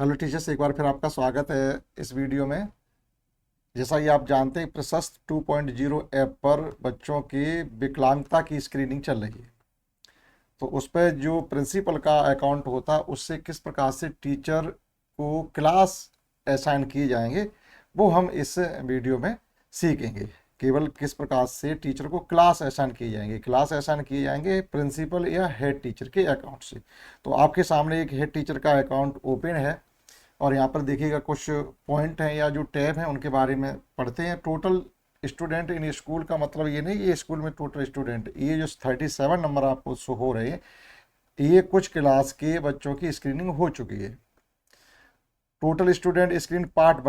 Hello teachers, एक बार फिर आपका स्वागत है इस वीडियो में। जैसा कि आप जानते हैं, प्रशस्त 2.0 ऐप पर बच्चों की विकलांगता की स्क्रीनिंग चल रही है। तो उस पर जो प्रिंसिपल का अकाउंट होता है उससे किस प्रकार से टीचर को क्लास असाइन किए जाएंगे वो हम इस वीडियो में सीखेंगे। केवल किस प्रकार से टीचर को क्लास असाइन किए जाएंगे, क्लास असाइन किए जाएंगे प्रिंसिपल या हेड टीचर के अकाउंट से। तो आपके सामने एक हेड टीचर का अकाउंट ओपन है और यहाँ पर देखिएगा कुछ पॉइंट हैं या जो टैब हैं उनके बारे में पढ़ते हैं। टोटल स्टूडेंट इन स्कूल का मतलब ये नहीं ये स्कूल में टोटल स्टूडेंट, ये जो 37 नंबर आपको शो हो रहे हैं ये कुछ क्लास के बच्चों की स्क्रीनिंग हो चुकी है। Total student screen part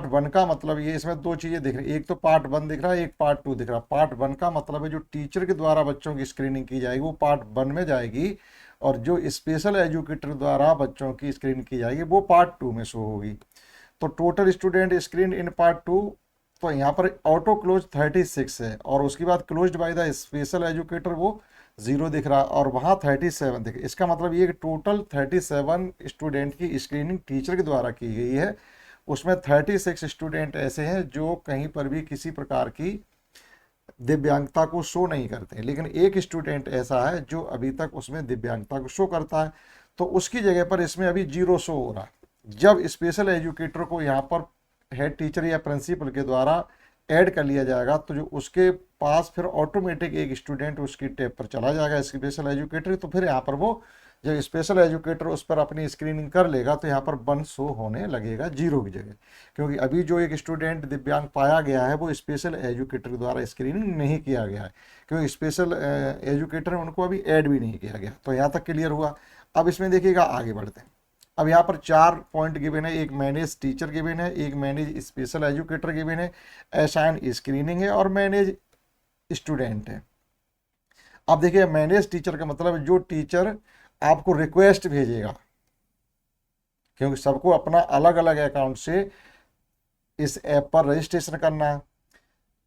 one का मतलब ये, इसमें दो चीज़ें दिख रही है, एक तो पार्ट 1 दिख रहा है, एक पार्ट 2 दिख रहा है। पार्ट 1 का मतलब है जो टीचर के द्वारा बच्चों की स्क्रीनिंग की जाएगी वो पार्ट 1 में जाएगी, और जो स्पेशल एजुकेटर द्वारा बच्चों की स्क्रीनिंग की जाएगी वो पार्ट 2 में शो होगी। तो total student screen in part 2, तो यहाँ पर ऑटो क्लोज 36 है और उसके बाद closed by the special educator वो 0 दिख रहा, और वहाँ 37 दिख। इसका मतलब ये कि टोटल 37 स्टूडेंट की स्क्रीनिंग टीचर के द्वारा की गई है। उसमें 36 स्टूडेंट ऐसे हैं जो कहीं पर भी किसी प्रकार की दिव्यांगता को शो नहीं करते, लेकिन एक स्टूडेंट ऐसा है जो अभी तक उसमें दिव्यांगता को शो करता है, तो उसकी जगह पर इसमें अभी 0 शो हो रहा है। जब स्पेशल एजुकेटर को यहाँ पर हेड टीचर या प्रिंसिपल के द्वारा ऐड कर लिया जाएगा तो जो उसके पास फिर ऑटोमेटिक एक स्टूडेंट उसकी टैब पर चला जाएगा स्पेशल एजुकेटर। तो फिर यहाँ पर वो जब स्पेशल एजुकेटर उस पर अपनी स्क्रीनिंग कर लेगा तो यहाँ पर 1 शो होने लगेगा 0 की जगह, क्योंकि अभी जो एक स्टूडेंट दिव्यांग पाया गया है वो स्पेशल एजुकेटर द्वारा स्क्रीनिंग नहीं किया गया है, क्योंकि स्पेशल एजुकेटर उनको अभी ऐड भी नहीं किया गया। तो यहाँ तक क्लियर हुआ। अब इसमें देखिएगा आगे बढ़ते हैं। अब यहाँ पर 4 पॉइंट गिवन है, एक मैनेज टीचर गिवन है, एक मैनेज स्पेशल एजुकेटर गिवन है, असाइन स्क्रीनिंग है और मैनेज स्टूडेंट है। अब देखिए मैनेज टीचर का मतलब जो टीचर आपको रिक्वेस्ट भेजेगा, क्योंकि सबको अपना अलग अलग अकाउंट से इस ऐप पर रजिस्ट्रेशन करना है।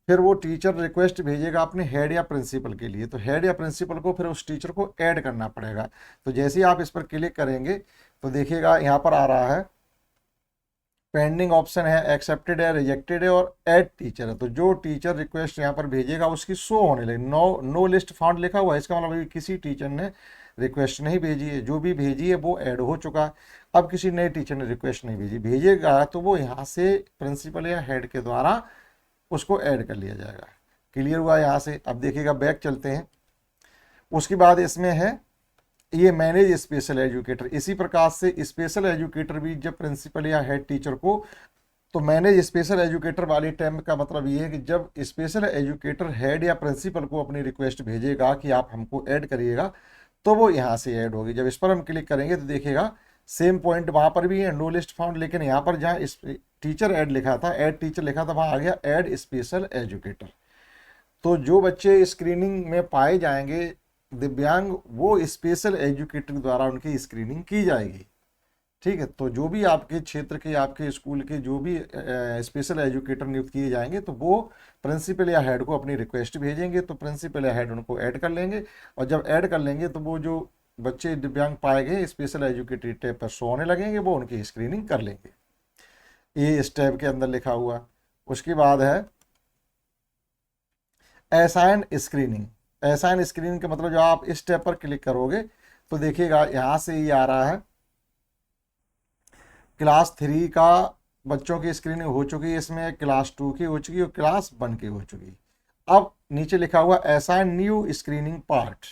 फिर वो टीचर रिक्वेस्ट भेजेगा अपने हेड या प्रिंसिपल के लिए, तो हेड या प्रिंसिपल को फिर उस टीचर को ऐड करना पड़ेगा। तो जैसे ही आप इस पर क्लिक करेंगे तो देखिएगा यहाँ पर आ रहा है पेंडिंग ऑप्शन है, एक्सेप्टेड है, रिजेक्टेड है और ऐड टीचर है। तो जो टीचर रिक्वेस्ट यहाँ पर भेजेगा उसकी शो होने लगी। नो लिस्ट फाउंड लिखा हुआ है, इसका मतलब किसी टीचर ने रिक्वेस्ट नहीं भेजी है, जो भी भेजी है वो ऐड हो चुका है। अब किसी नए टीचर ने रिक्वेस्ट नहीं भेजी, भेजेगा तो वो यहाँ से प्रिंसिपल या हेड के द्वारा उसको ऐड कर लिया जाएगा। क्लियर हुआ यहाँ से। अब देखिएगा बैक चलते हैं। उसके बाद इसमें है ये मैनेज स्पेशल एजुकेटर। इसी प्रकार से स्पेशल एजुकेटर भी जब प्रिंसिपल या हेड टीचर को, तो मैनेज स्पेशल एजुकेटर वाली टर्म का मतलब ये है कि जब स्पेशल एजुकेटर हेड या प्रिंसिपल को अपनी रिक्वेस्ट भेजेगा कि आप हमको ऐड करिएगा तो वो यहाँ से ऐड होगी। जब इस पर हम क्लिक करेंगे तो देखिएगा सेम पॉइंट वहाँ पर भी है, नो लिस्ट फाउंड, लेकिन यहाँ पर जहाँ टीचर ऐड लिखा था, ऐड टीचर लिखा था, वहाँ आ गया ऐड स्पेशल एजुकेटर। तो जो बच्चे स्क्रीनिंग में पाए जाएंगे दिव्यांग वो स्पेशल एजुकेटर द्वारा उनकी स्क्रीनिंग की जाएगी। ठीक है, तो जो भी आपके क्षेत्र के आपके स्कूल के जो भी स्पेशल एजुकेटर नियुक्त किए जाएंगे तो वो प्रिंसिपल या हेड को अपनी रिक्वेस्ट भेजेंगे, तो प्रिंसिपल या हेड उनको ऐड कर लेंगे, और जब ऐड कर लेंगे तो वो जो बच्चे दिव्यांग पाए गए स्पेशल एजुकेटर टैब पर शो होने लगेंगे, वो उनकी स्क्रीनिंग कर लेंगे। ये इस टैब के अंदर लिखा हुआ। उसके बाद है असाइन स्क्रीनिंग। असाइन स्क्रीनिंग का मतलब जब आप इस टैब पर क्लिक करोगे तो देखिएगा यहाँ से ये आ रहा है क्लास 3 का बच्चों की स्क्रीनिंग हो चुकी है, इसमें क्लास 2 की हो चुकी है और क्लास 1 की हो चुकी है। अब नीचे लिखा हुआ असाइन न्यू स्क्रीनिंग पार्ट,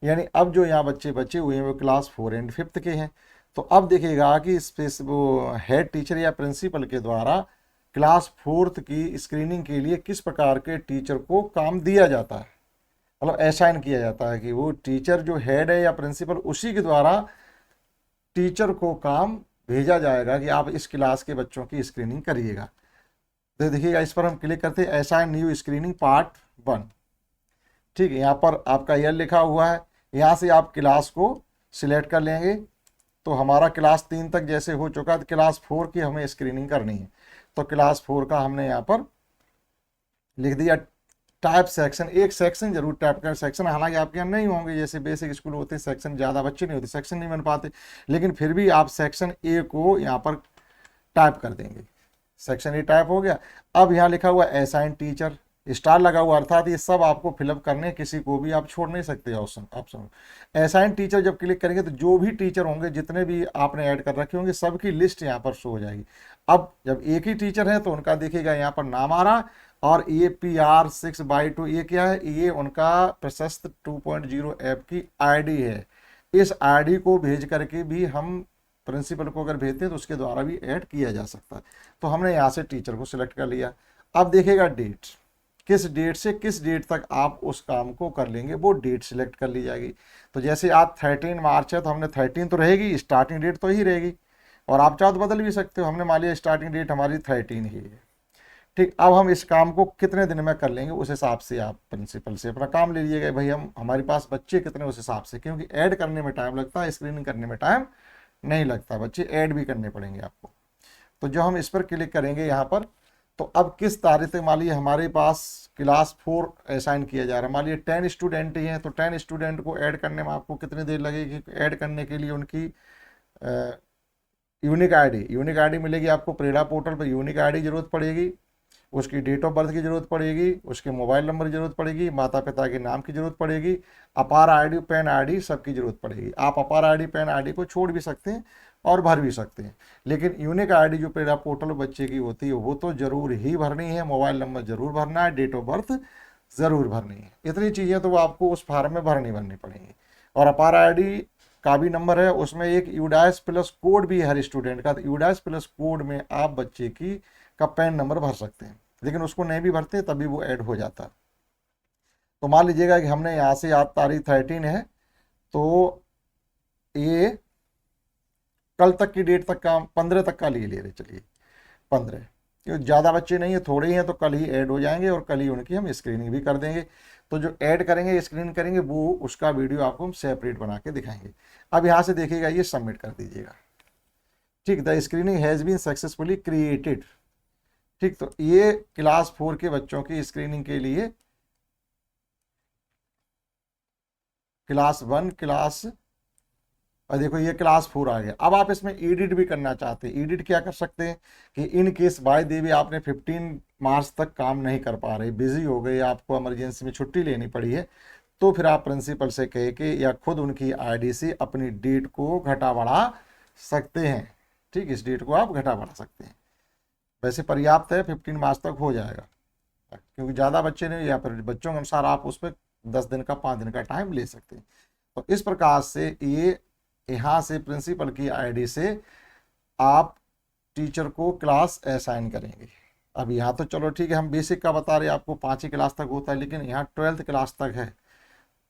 यानी अब जो यहाँ बच्चे बचे हुए हैं वो क्लास 4 एंड 5 के हैं। तो अब देखिएगा कि स्पेस वो हेड टीचर या प्रिंसिपल के द्वारा क्लास 4 की स्क्रीनिंग के लिए किस प्रकार के टीचर को काम दिया जाता है, मतलब असाइन किया जाता है कि वो टीचर जो हेड है या प्रिंसिपल उसी के द्वारा टीचर को काम भेजा जाएगा कि आप इस क्लास के बच्चों की स्क्रीनिंग करिएगा। तो देखिएगा इस पर हम क्लिक करते हैं असाइन न्यू स्क्रीनिंग पार्ट 1। ठीक है, यहाँ पर आपका ईयर लिखा हुआ है, यहाँ से आप क्लास को सिलेक्ट कर लेंगे। तो हमारा क्लास 3 तक जैसे हो चुका है, तो क्लास 4 की हमें स्क्रीनिंग करनी है, तो क्लास 4 का हमने यहाँ पर लिख दिया टाइप सेक्शन, एक सेक्शन जरूर टाइप कर, सेक्शन हालांकि आपके यहाँ नहीं होंगे, जैसे बेसिक स्कूल होते हैं सेक्शन ज़्यादा बच्चे नहीं होते, सेक्शन नहीं बन पाते, लेकिन फिर भी आप सेक्शन ए को यहाँ पर टाइप कर देंगे। सेक्शन ए टाइप हो गया। अब यहाँ लिखा हुआ असाइन टीचर, स्टार लगा हुआ, अर्थात ये सब आपको फिलअप करने, किसी को भी आप छोड़ नहीं सकते ऑप्शन। असाइन टीचर जब क्लिक करेंगे तो जो भी टीचर होंगे, जितने भी आपने ऐड कर रखे होंगे, सबकी लिस्ट यहाँ पर शो हो जाएगी। अब जब एक ही टीचर है तो उनका देखिएगा यहाँ पर नाम आ रहा, और ये PR6/2 ये क्या है, ये उनका प्रशस्त 2.0 ऐप की आईडी है। इस आईडी को भेज करके भी हम प्रिंसिपल को अगर भेजते हैं तो उसके द्वारा भी ऐड किया जा सकता है। तो हमने यहाँ से टीचर को सिलेक्ट कर लिया। अब देखिएगा डेट, किस डेट से किस डेट तक आप उस काम को कर लेंगे, वो डेट सिलेक्ट कर ली जाएगी। तो जैसे आज 13 मार्च है तो हमने 13 तो रहेगी, स्टार्टिंग डेट तो ही रहेगी, और आप चाहो तो बदल भी सकते हो। हमने मान लिया स्टार्टिंग डेट हमारी 13 ही है, ठीक। अब हम इस काम को कितने दिन में कर लेंगे, उस हिसाब से आप प्रिंसिपल से अपना काम ले लीजिएगा, भाई हम हमारे पास बच्चे कितने, उस हिसाब से, क्योंकि ऐड करने में टाइम लगता है, स्क्रीनिंग करने में टाइम नहीं लगता, बच्चे ऐड भी करने पड़ेंगे आपको। तो जो हम इस पर क्लिक करेंगे यहाँ पर, तो अब किस तारीख तक, मान लीजिए हमारे पास क्लास 4 असाइन किया जा रहा है, मान लीजिए 10 स्टूडेंट ही हैं, तो 10 स्टूडेंट को ऐड करने में आपको कितनी देर लगेगी। ऐड करने के लिए उनकी यूनिक आईडी मिलेगी आपको, प्रेरणा पोर्टल पर यूनिक आईडी जरूरत पड़ेगी, उसकी डेट ऑफ बर्थ की जरूरत पड़ेगी, उसके मोबाइल नंबर की जरूरत पड़ेगी, माता पिता के नाम की जरूरत पड़ेगी, अपार आईडी, पैन आईडी सबकी जरूरत पड़ेगी। आप अपार आईडी, पैन आईडी को छोड़ भी सकते हैं और भर भी सकते हैं, लेकिन यूनिक आईडी जो प्रेरणा पोर्टल बच्चे की होती है वो तो जरूर ही भरनी है, मोबाइल नंबर जरूर भरना है, डेट ऑफ बर्थ जरूर भरनी है। इतनी चीज़ें तो आपको उस फॉर्म में भरनी पड़ेंगी। और अपार आईडी का भी नंबर है, उसमें एक यूडाइस प्लस कोड भी है हर स्टूडेंट का, तो यूडाइस प्लस कोड में आप बच्चे की का पैन नंबर भर सकते हैं, लेकिन उसको नहीं भी भरते तभी वो ऐड हो जाता है। तो मान लीजिएगा कि हमने यहाँ से आज तारीख 13 है, तो ये कल तक की डेट तक का 15 तक का ले रहे, चलिए 15, क्योंकि ज़्यादा बच्चे नहीं है, थोड़े ही हैं, तो कल ही ऐड हो जाएंगे और कल ही उनकी हम स्क्रीनिंग भी कर देंगे। तो जो ऐड करेंगे, स्क्रीन करेंगे, वो उसका वीडियो आपको हम सेपरेट बना के दिखाएंगे। अब यहाँ से देखिएगा, ये सबमिट कर दीजिएगा, ठीक। The screening has been successfully created, ठीक। तो ये क्लास 4 के बच्चों की स्क्रीनिंग के लिए क्लास 1, और देखो ये क्लास 4 आ गया। अब आप इसमें एडिट भी करना चाहते हैं, एडिट क्या कर सकते हैं कि इन केस बाय देवी आपने 15 मार्च तक काम नहीं कर पा रहे, बिजी हो गए, आपको इमरजेंसी में छुट्टी लेनी पड़ी है, तो फिर आप प्रिंसिपल से कह के या खुद उनकी आईडी से अपनी डेट को घटा बढ़ा सकते हैं, ठीक। इस डेट को आप घटा बढ़ा सकते हैं, वैसे पर्याप्त है, 15 मार्च तक हो जाएगा, क्योंकि ज़्यादा बच्चे नहीं, या फिर बच्चों के अनुसार आप उस पर 10 दिन का 5 दिन का टाइम ले सकते हैं। तो इस प्रकार से ये यहाँ से प्रिंसिपल की आईडी से आप टीचर को क्लास असाइन करेंगे। अब यहाँ तो चलो ठीक है, हम बेसिक का बता रहे हैं आपको, 5वीं क्लास तक होता है, लेकिन यहाँ 12th क्लास तक है।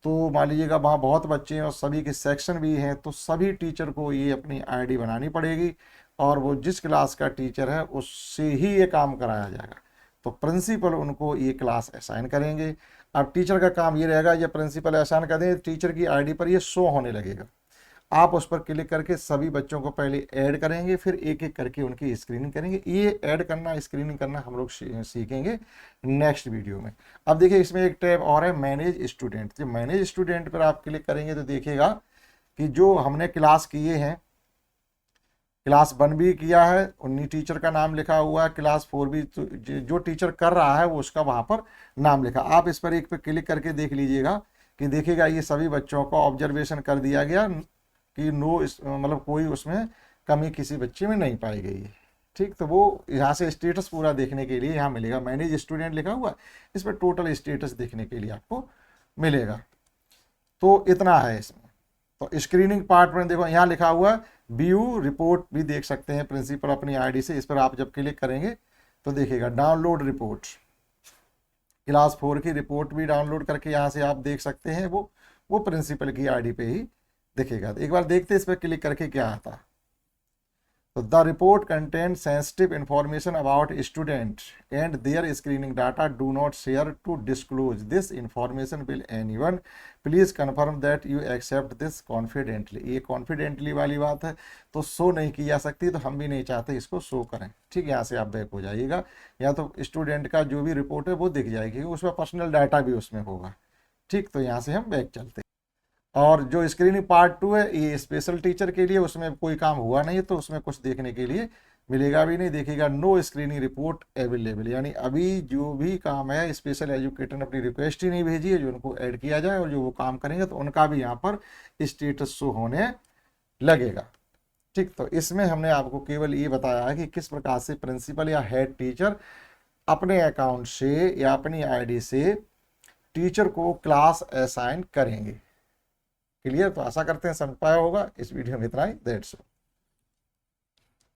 तो मान लीजिएगा वहाँ बहुत बच्चे हैं और सभी के सेक्शन भी हैं, तो सभी टीचर को ये अपनी आईडी बनानी पड़ेगी, और वो जिस क्लास का टीचर है उससे ही ये काम कराया जाएगा। तो प्रिंसिपल उनको ये क्लास असाइन करेंगे। अब टीचर का काम ये रहेगा, ये प्रिंसिपल असाइन कर दें, टीचर की आईडी पर ये शो होने लगेगा, आप उस पर क्लिक करके सभी बच्चों को पहले ऐड करेंगे, फिर एक एक करके उनकी स्क्रीनिंग करेंगे। ये ऐड करना, स्क्रीनिंग करना हम लोग सीखेंगे नेक्स्ट वीडियो में। अब देखिए इसमें एक टैब और है, मैनेज स्टूडेंट। तो मैनेज स्टूडेंट पर आप क्लिक करेंगे तो देखिएगा कि जो हमने क्लास किए हैं, क्लास 1 भी किया है, उन्हीं टीचर का नाम लिखा हुआ है, क्लास 4 भी, तो जो टीचर कर रहा है वो उसका वहाँ पर नाम लिखा। आप इस पर एक पे क्लिक करके देख लीजिएगा कि देखिएगा ये सभी बच्चों को ऑब्जर्वेशन कर दिया गया कि नो, मतलब कोई उसमें कमी किसी बच्चे में नहीं पाई गई है, ठीक। तो वो यहाँ से स्टेटस पूरा देखने के लिए यहाँ मिलेगा, मैनेज स्टूडेंट लिखा हुआ, इस पर टोटल स्टेटस देखने के लिए आपको मिलेगा। तो इतना है इसमें। तो स्क्रीनिंग पार्ट में देखो यहाँ लिखा हुआ व्यू रिपोर्ट भी देख सकते हैं प्रिंसिपल अपनी आईडी से। इस पर आप जब क्लिक करेंगे तो देखिएगा डाउनलोड रिपोर्ट, क्लास 4 की रिपोर्ट भी डाउनलोड करके यहाँ से आप देख सकते हैं, वो प्रिंसिपल की आईडी पे ही दिखेगा। तो एक बार देखते हैं इस पर क्लिक करके क्या आता है। तो the report contain sensitive information about student and their screening data, do not share to disclose this information will anyone, please confirm that you accept this confidently. ये कॉन्फिडेंटली वाली बात है, तो शो नहीं की जा सकती, तो हम भी नहीं चाहते इसको शो करें। ठीक, यहाँ से आप बैक हो जाइएगा, या तो स्टूडेंट का जो भी रिपोर्ट है वो दिख जाएगी, उसमें पर्सनल डाटा भी उसमें होगा। ठीक, तो यहाँ से हम बैक चलते हैं। और जो स्क्रीनिंग पार्ट 2 है ये स्पेशल टीचर के लिए, उसमें कोई काम हुआ नहीं, तो उसमें कुछ देखने के लिए मिलेगा भी नहीं। देखिएगा नो स्क्रीनिंग रिपोर्ट अवेलेबल, यानी अभी जो भी काम है स्पेशल एजुकेटर ने अपनी रिक्वेस्ट ही नहीं भेजी है जो उनको ऐड किया जाए, और जो वो काम करेंगे तो उनका भी यहाँ पर स्टेटस शो होने लगेगा। ठीक, तो इसमें हमने आपको केवल ये बताया है कि किस प्रकार से प्रिंसिपल या हेड टीचर अपने अकाउंट से या अपनी आईडी से टीचर को क्लास असाइन करेंगे। क्लियर? तो आशा करते हैं समझ पाया होगा। इस वीडियो में इतना ही, दैट्स ऑल।